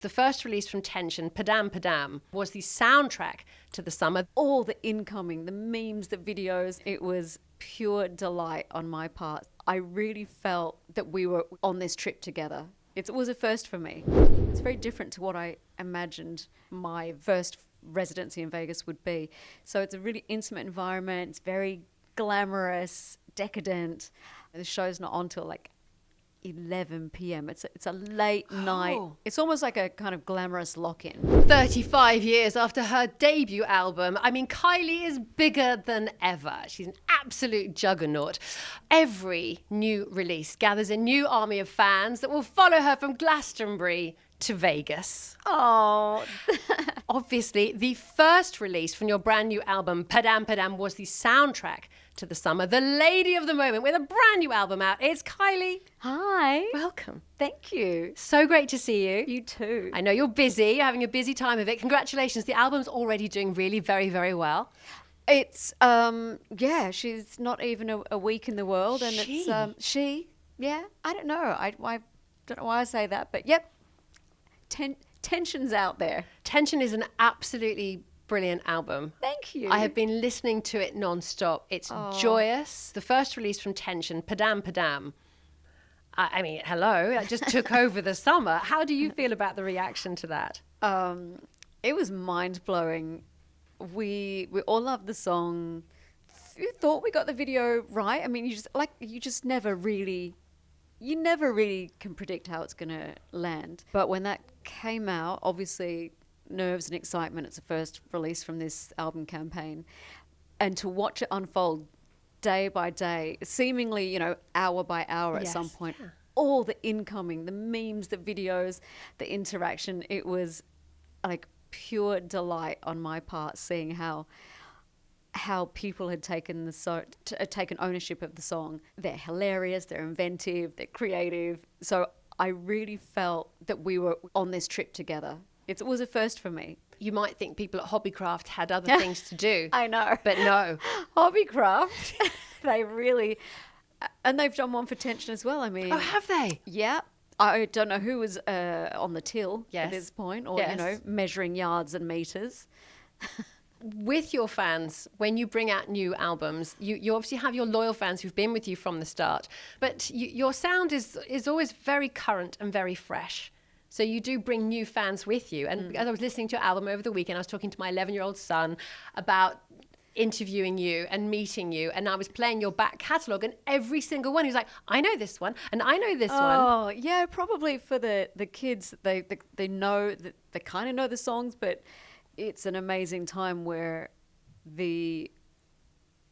The first release from Tension, Padam Padam, was the soundtrack to the summer. All the incoming, the memes, the videos, it was pure delight on my part. I really felt that we were on this trip together. It was a first for me. It's very different to what I imagined my first residency in Vegas would be. So it's a really intimate environment. It's very glamorous, decadent. The show's not on till like 11 p.m. It's a late night. It's almost like a kind of glamorous lock-in. 35 years after her debut album. I mean, Kylie is bigger than ever. She's an absolute juggernaut. Every new release gathers a new army of fans that will follow her from Glastonbury to Vegas. Oh. Obviously, the first release from your brand new album, Padam Padam, was the soundtrack to the summer. The lady of the moment with a brand new album out. It's Kylie. Hi. Welcome. Thank you. So great to see you. You too. I know you're busy. You're having a busy time of it. Congratulations. The album's already doing really very, very well. It's, she's not even a week in the world. And yeah, I don't know. I don't know why I say that, but yep. Tension's out there. Tension is an absolutely brilliant album. Thank you. I have been listening to it non-stop. It's joyous. The first release from Tension, Padam Padam. I mean, hello, it just took over the summer. How do you feel about the reaction to that? It was mind-blowing. We all loved the song. You thought we got the video right. I mean, you never really can predict how it's going to land. But when that came out, obviously nerves and excitement. It's the first release from this album campaign. And to watch it unfold day by day, seemingly, hour by hour at some point, all the incoming, the memes, the videos, the interaction, it was like pure delight on my part seeing how people had taken taken ownership of the song. They're hilarious, they're inventive, they're creative. So I really felt that we were on this trip together. It was a first for me. You might think people at Hobbycraft had other things to do. I know. But no. Hobbycraft, they really... And they've done one for Tension as well, I mean... Oh, have they? Yeah. I don't know who was on the till at this point, or, measuring yards and meters. With your fans, when you bring out new albums, you obviously have your loyal fans who've been with you from the start, but your sound is always very current and very fresh. So you do bring new fans with you. And as I was listening to your album over the weekend, I was talking to my 11-year-old son about interviewing you and meeting you, and I was playing your back catalogue, and every single one, he was like, I know this one, and I know this one. Oh, yeah, probably for the kids, they know, that they kind of know the songs, but it's an amazing time where the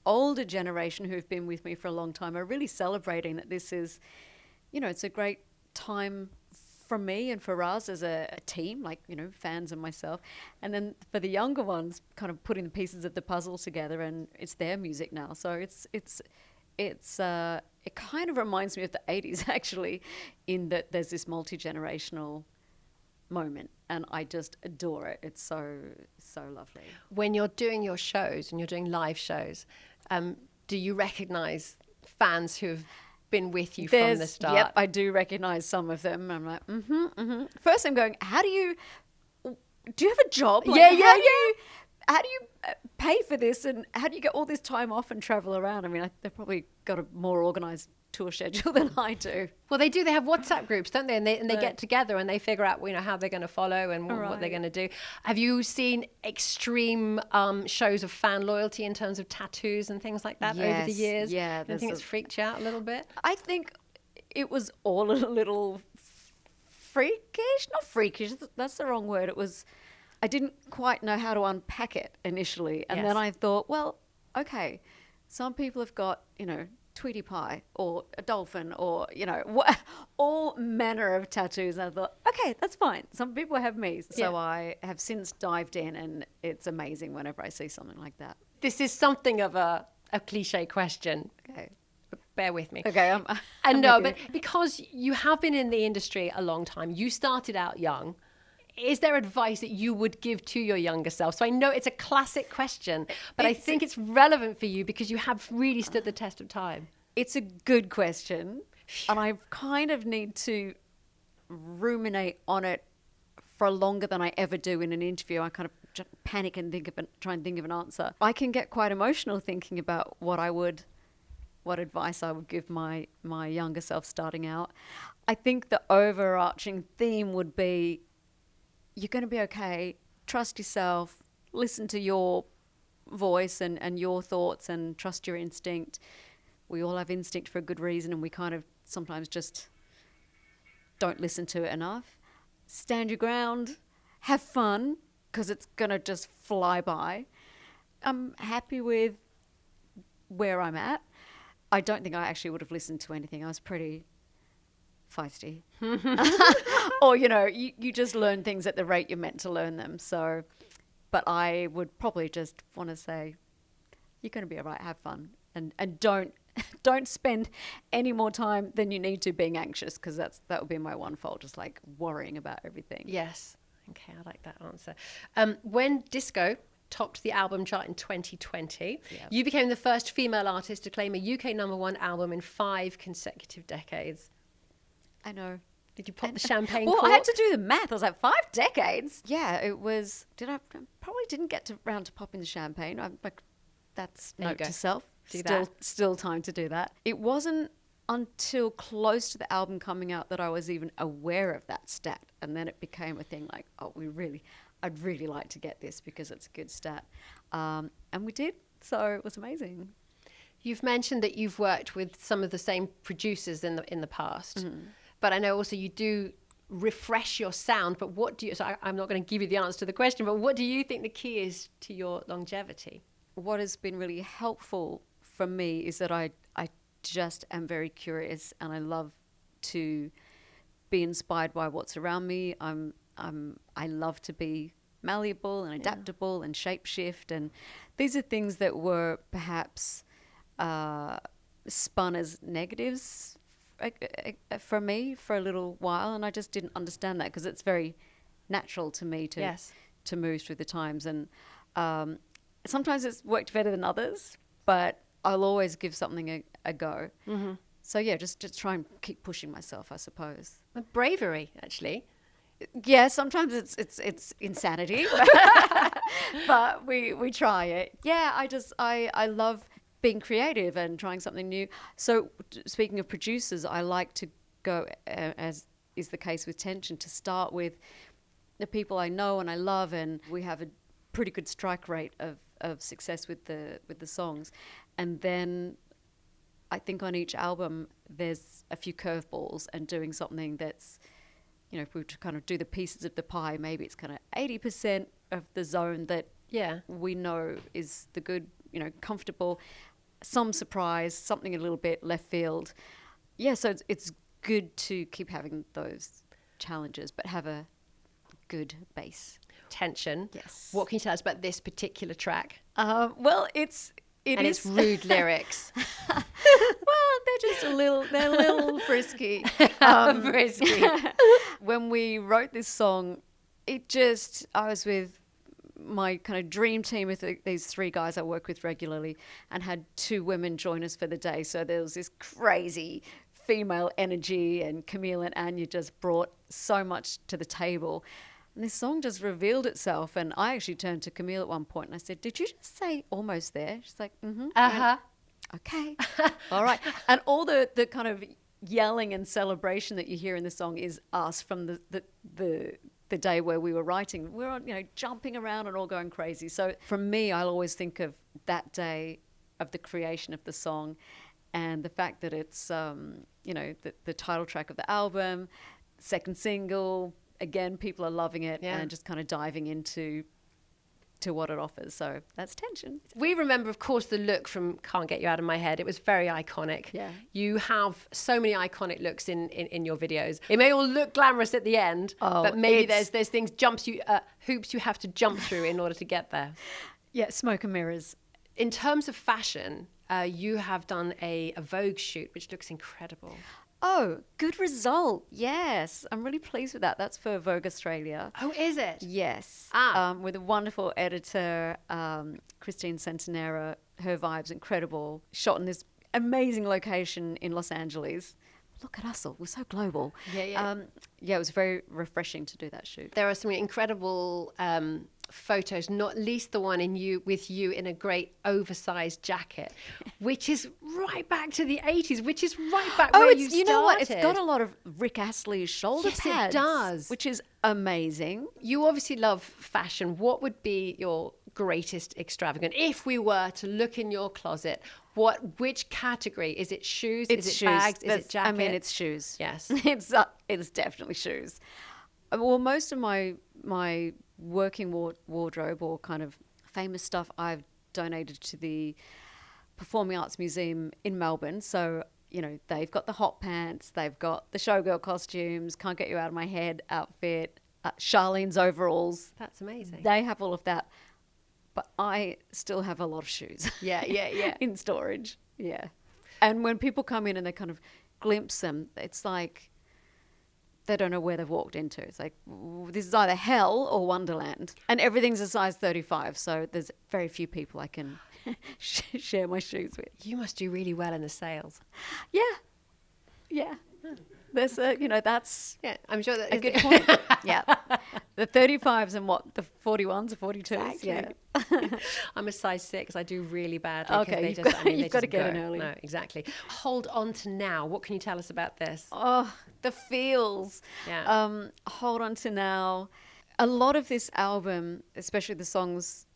older generation who've been with me for a long time are really celebrating that this is, it's a great time for me and for us as a team, like, fans and myself. And then for the younger ones, kind of putting the pieces of the puzzle together, and it's their music now. So it kind of reminds me of the 80s, actually, in that there's this multi-generational moment, and I just adore it. It's so lovely. When you're doing your shows and you're doing live shows, do you recognize fans who've been with you from the start? Yep, I do recognize some of them. I'm like, First I'm going, do you have a job? Like, how do you pay for this, and how do you get all this time off and travel around? I mean, they've probably got a more organized tour schedule than I do. Well, they do. They have WhatsApp groups, don't they? And they get together and they figure out, how they're going to follow and what they're going to do. Have you seen extreme shows of fan loyalty in terms of tattoos and things like that over the years? Yeah. Do you think it's freaked you out a little bit? I think it was all a little freakish. Not freakish, that's the wrong word. I didn't quite know how to unpack it initially. And then I thought, well, okay, some people have got, Tweety Pie or a dolphin or, all manner of tattoos. And I thought, okay, that's fine. Some people have me. So I have since dived in, and it's amazing whenever I see something like that. This is something of a cliche question. Okay. But bear with me. Okay. But because you have been in the industry a long time, you started out young. Is there advice that you would give to your younger self? So I know it's a classic question, but I think it's relevant for you because you have really stood the test of time. It's a good question, and I kind of need to ruminate on it for longer than I ever do in an interview. I kind of panic and try and think of an answer. I can get quite emotional thinking about what advice I would give my younger self starting out. I think the overarching theme would be, you're going to be okay. Trust yourself. Listen to your voice and your thoughts, and trust your instinct. We all have instinct for a good reason, and we kind of sometimes just don't listen to it enough. Stand your ground. Have fun, because it's going to just fly by. I'm happy with where I'm at. I don't think I actually would have listened to anything. I was pretty feisty. Or, you just learn things at the rate you're meant to learn them. So, but I would probably just want to say, you're going to be all right, have fun. And don't spend any more time than you need to being anxious, because that would be my one fault, just like worrying about everything. Yes. Okay, I like that answer. When Disco topped the album chart in 2020, you became the first female artist to claim a UK #1 album in 5 consecutive decades. I know. Did you pop the champagne Well, cork? I had to do the math. I was like, 5 decades? Yeah, it was. I probably didn't get round to popping the champagne. That's There you note go. to self. Do that. Still time to do that. It wasn't until close to the album coming out that I was even aware of that stat. And then it became a thing like, I'd really like to get this because it's a good stat. And we did. So it was amazing. You've mentioned that you've worked with some of the same producers in the past, but I know also you do refresh your sound. But what do you? So I'm not going to give you the answer to the question, but what do you think the key is to your longevity? What has been really helpful for me is that I just am very curious, and I love to be inspired by what's around me. I love to be malleable and adaptable and shapeshift, and these are things that were perhaps spun as negatives for me for a little while, and I just didn't understand that, because it's very natural to me to move through the times, and sometimes it's worked better than others, but I'll always give something a go. Mm-hmm. So yeah, just try and keep pushing myself, I suppose. Bravery, actually. Yeah, sometimes it's insanity, but we try it. Yeah, I love being creative and trying something new. So speaking of producers, I like to go, as is the case with Tension, to start with the people I know and I love, and we have a pretty good strike rate of success with the songs. And then I think on each album there's a few curveballs, and doing something that's, if we were to kind of do the pieces of the pie, maybe it's kind of 80% of the zone that we know is the good, comfortable, some surprise, something a little bit left field. Yeah, so it's good to keep having those challenges, but have a good base. Tension. Yes. What can you tell us about this particular track? Well, it's rude lyrics. Well, they're a little frisky. Frisky. When we wrote this song, I was with my kind of dream team with these 3 guys I work with regularly, and had 2 women join us for the day. So there was this crazy female energy, and Camille and Anya just brought so much to the table. And this song just revealed itself. And I actually turned to Camille at one point and I said, "Did you just say almost there?" She's like, "Mm-hmm." Uh-huh. Okay. All right. And all the kind of yelling and celebration that you hear in the song is us from the day where we were writing. We're on, jumping around and all going crazy. So for me, I'll always think of that day of the creation of the song, and the fact that it's, the title track of the album, second single. Again, people are loving it and just kind of diving into what it offers. So that's Tension. We remember, of course, the look from Can't Get You Out of My Head. It was very iconic. Yeah. You have so many iconic looks in your videos. It may all look glamorous at the end, but maybe there's things, hoops you have to jump through in order to get there. Yeah, smoke and mirrors. In terms of fashion, you have done a Vogue shoot, which looks incredible. Oh, good result. Yes. I'm really pleased with that. That's for Vogue Australia. Oh, is it? Yes. Ah. With a wonderful editor, Christine Centenera. Her vibe's incredible. Shot in this amazing location in Los Angeles. look at us all. We're so global. Yeah. Yeah, it was very refreshing to do that shoot. There are some incredible photos, not least the one with you in a great oversized jacket, which is right back to the 80s, which is right back where you started. You know what? It's got a lot of Rick Astley's shoulder Yes, pads. it does. Which is amazing. You obviously love fashion. What would be your greatest extravagant? If we were to look in your closet, which category? Is it shoes? It's is it shoes. bags? Is it jackets? I mean, it's shoes. Yes. It's definitely shoes. Well, most of my working wardrobe or kind of famous stuff I've donated to the Performing Arts Museum in Melbourne. So, you know, they've got the hot pants, they've got the showgirl costumes, Can't Get You Out of My Head outfit, Charlene's overalls. That's amazing. They have all of that. But I still have a lot of shoes. Yeah. in storage. Yeah. And when people come in and they kind of glimpse them, it's like they don't know where they've walked into. It's like, this is either hell or Wonderland. And everything's a size 35. So there's very few people I can share my shoes with. You must do really well in the sales. Yeah. Yeah. There's that's Yeah, I'm sure that a is good point. Yeah. The 35s and the 41s or 42s. Exactly. Yeah. I'm a size 6. I do really badly. 'cause Okay, they you've just, got- I mean, they you've got to just get in go. early. No, exactly. Hold on to now. What can you tell us about this? Oh, the feels. Yeah. Hold on to now. A lot of this album, especially the songs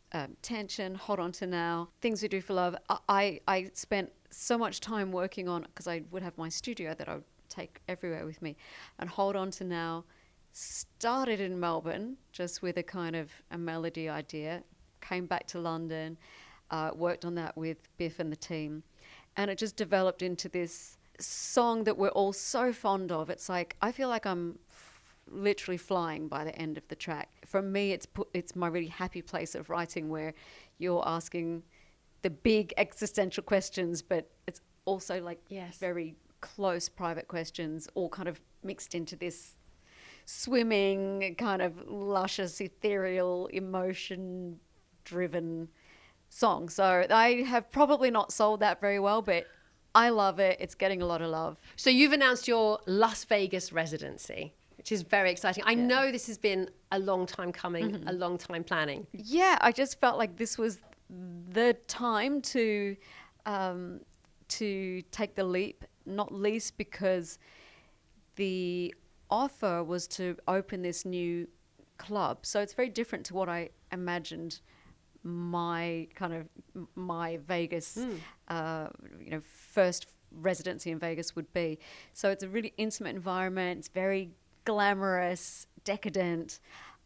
Tension, Hold On to Now, Things We Do for Love, I spent so much time working on, because I would have my studio that I would take everywhere with me. And Hold On to Now started in Melbourne just with a kind of a melody idea, came back to London, worked on that with Biff and the team, and it just developed into this song that we're all so fond of. It's like, I feel like I'm literally flying by the end of the track. For me, it's my really happy place of writing, where you're asking the big existential questions, but it's also like Yes. very close private questions, all kind of mixed into this swimming, kind of luscious, ethereal, emotion driven song. So I have probably not sold that very well, but I love it. It's getting a lot of love. So you've announced your Las Vegas residency, which is very exciting. I know this has been a long time coming, a long time planning. Yeah, I just felt like this was the time to take the leap, not least because the offer was to open this new club. So it's very different to what I imagined my Vegas, first residency in Vegas would be. So it's a really intimate environment. It's very glamorous, decadent.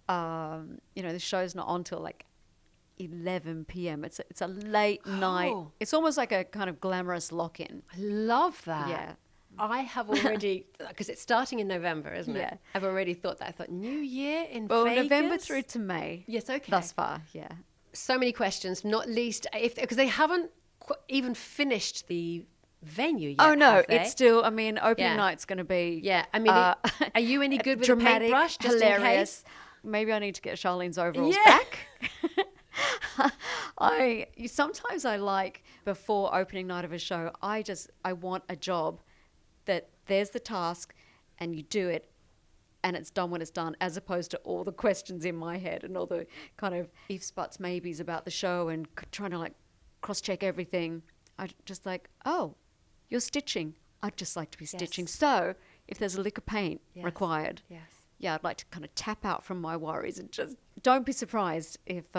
The show's not on till like 11 p.m. It's a late night. It's almost like a kind of glamorous lock-in. I love that. Yeah. I have already, because it's starting in November, isn't it? Yeah. I've already thought that. I thought, New Year in Well, Vegas? November through to May. Yes, okay. Thus far, yeah. So many questions, not least, because they haven't even finished the venue yet, Oh, no, have they? it's still, opening Yeah. night's going to be... Yeah, I mean, are you any good with a dramatic, paintbrush, just hilarious. Maybe I need to get Charlene's overalls Yeah. back. Sometimes I like, before opening night of a show, I want a job that there's the task and you do it and it's done when it's done, as opposed to all the questions in my head and all the kind of ifs, buts, maybes about the show and trying to like cross-check everything. I just like, oh, you're stitching. I'd just like to be stitching. So if there's a lick of paint required, yeah, I'd like to kind of tap out from my worries and just don't be surprised if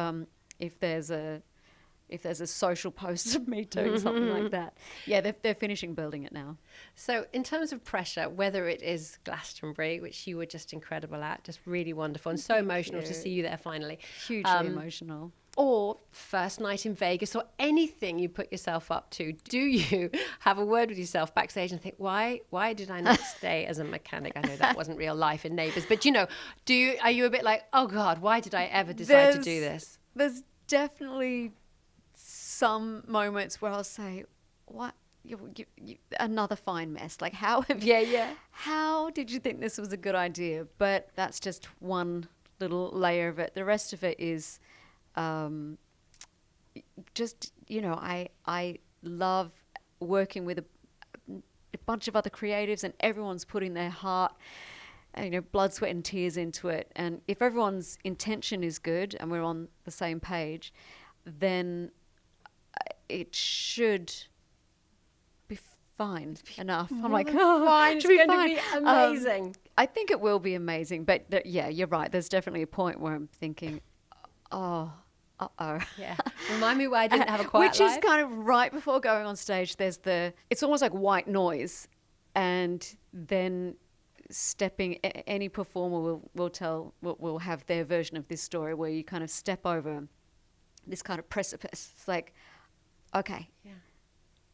there's a social post of me doing something like that. Yeah, they're finishing building it now. So in terms of pressure, whether it is Glastonbury, which you were just incredible at, just really wonderful and so emotional to see you there finally. Hugely emotional. Or first night in Vegas, or anything you put yourself up to, do you have a word with yourself backstage and think, why did I not stay as a mechanic? I know that wasn't real life in Neighbours, but are you a bit like, oh God, why did I ever decide to do this? There's definitely some moments where I'll say, what? You, another fine mess. Like, how did you think this was a good idea? But that's just one little layer of it. The rest of it is I love working with bunch of other creatives, and everyone's putting their heart and, you know, blood, sweat and tears into it. And if everyone's intention is good and we're on the same page, then it should be fine enough. I'm like, oh, fine. it It's should be going fine. to be amazing. I think it will be amazing, but yeah, you're right. There's definitely a point where I'm thinking, oh, uh-oh. Yeah. Remind me why I didn't have a quiet Which life. is kind of right before going on stage. There's it's almost like white noise, and then any performer will have their version of this story where you kind of step over this kind of precipice. It's like, okay, Yeah.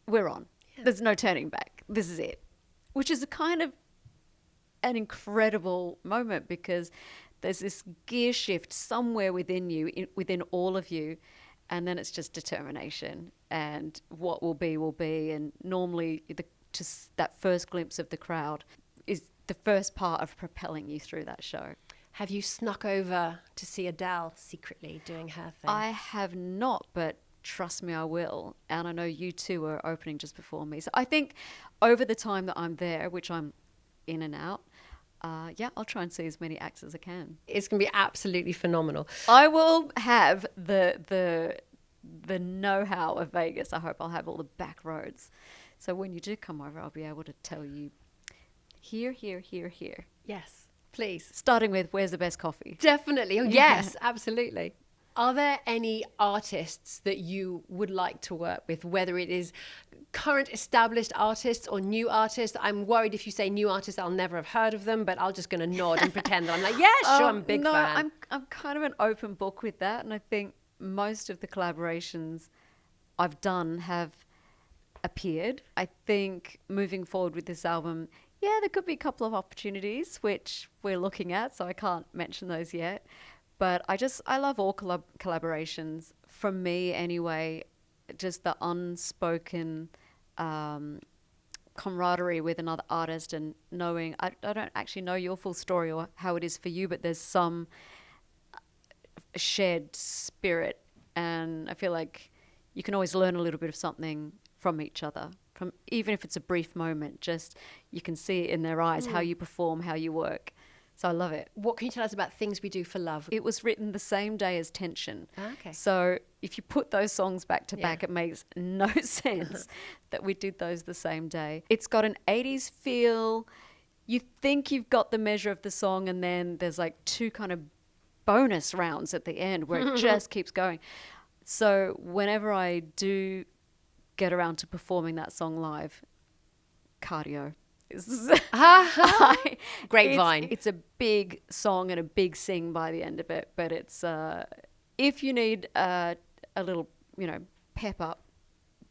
we're on. Yeah. There's no turning back. This is it. Which is a kind of an incredible moment, because there's this gear shift somewhere within you, within all of you, and then it's just determination, and what will be. And normally just that first glimpse of the crowd is the first part of propelling you through that show. Have you snuck over to see Adele secretly doing her thing? I have not, but trust me, I will. And I know you two are opening just before me. So I think over the time that I'm there, which I'm in and out, I'll try and see as many acts as I can. It's going to be absolutely phenomenal. I will have the know-how of Vegas. I hope I'll have all the back roads. So when you do come over, I'll be able to tell you here. Yes, please. Starting with, where's the best coffee? Definitely. Oh, yes, absolutely. Are there any artists that you would like to work with, whether it is current established artists or new artists? I'm worried if you say new artists, I'll never have heard of them, but I'm just going to nod and pretend that I'm like, yeah, sure, I'm a big fan. I'm kind of an open book with that. And I think most of the collaborations I've done have appeared. I think moving forward with this album, yeah, there could be a couple of opportunities which we're looking at, so I can't mention those yet. But I love all collaborations. From me, anyway, just the unspoken camaraderie with another artist, and knowing I don't actually know your full story or how it is for you, but there's some shared spirit, and I feel like you can always learn a little bit of something from each other. From even if it's a brief moment, just you can see it in their eyes, how you perform, how you work. So I love it. What can you tell us about Things We Do for Love? It was written the same day as Tension. Okay. So if you put those songs back to back, it makes no sense that we did those the same day. It's got an 80s feel. You think you've got the measure of the song, and then there's like two kind of bonus rounds at the end where it just keeps going. So whenever I do get around to performing that song live, cardio. Grapevine. It's a big song and a big sing by the end of it, but it's if you need a little, pep up,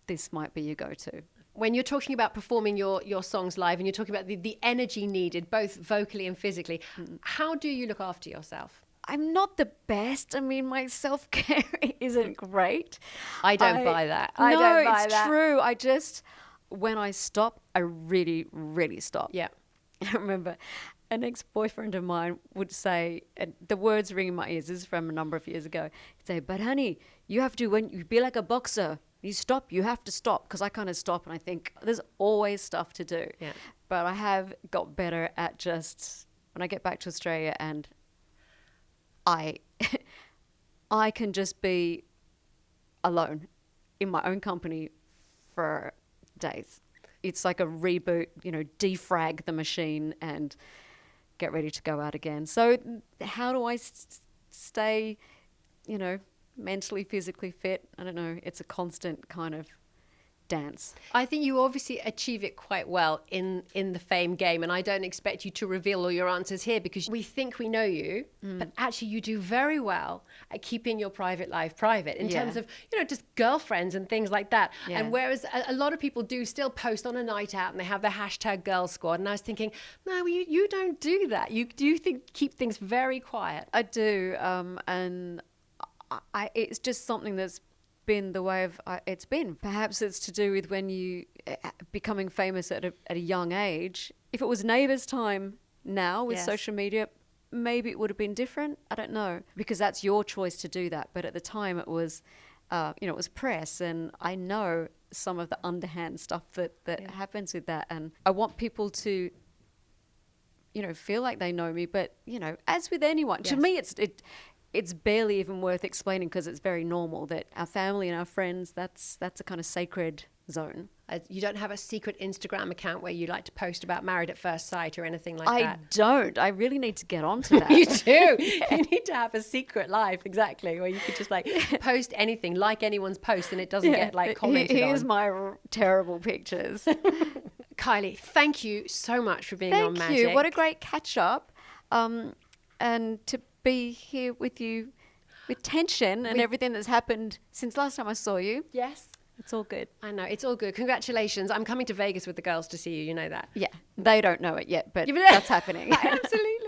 this might be your go-to. When you're talking about performing your songs live, and you're talking about the energy needed, both vocally and physically, how do you look after yourself? I'm not the best. I mean, my self-care isn't great. I don't buy that. I don't buy that. It's true. When I stop, I really, really stop. Yeah. I remember an ex-boyfriend of mine would say, and the words ring in my ears, this is from a number of years ago, he'd say, but honey, you have to, when you be like a boxer, you stop, you have to stop. Because I kind of stop and I think there's always stuff to do. Yeah. But I have got better at just, when I get back to Australia and I can just be alone in my own company for days. It's like a reboot, defrag the machine and get ready to go out again. So how do I stay, mentally, physically fit? I don't know. It's a constant kind of dance. I think you obviously achieve it quite well in the fame game, and I don't expect you to reveal all your answers here because we think we know you, but actually you do very well at keeping your private life private in terms of, just girlfriends and things like that. Yeah. And whereas a lot of people do still post on a night out and they have their hashtag girl squad, and I was thinking, no, you don't do that. You do keep things very quiet. I do, and it's just something that's been the way of it's been. Perhaps it's to do with when you becoming famous at a young age. If it was Neighbours time now with social media, maybe it would have been different. I don't know, because that's your choice to do that. But at the time, it was it was press, and I know some of the underhand stuff that happens with that. And I want people to, feel like they know me, but, as with anyone, to me, it's barely even worth explaining, because it's very normal that our family and our friends, that's a kind of sacred zone. You don't have a secret Instagram account where you like to post about Married at First Sight or anything like I that? don't. I really need to get onto that. You do. You need to have a secret life, exactly, where you could just post anything, like anyone's post, and it doesn't get commented on. Here's my terrible pictures. Kylie, thank you so much for being on Magic. Thank you. What a great catch up. And to be here with you with tension and everything that's happened since last time I saw you. Yes. It's all good. I know, it's all good. Congratulations. I'm coming to Vegas with the girls to see you, you know that. Yeah, they don't know it yet, but that's happening. Absolutely.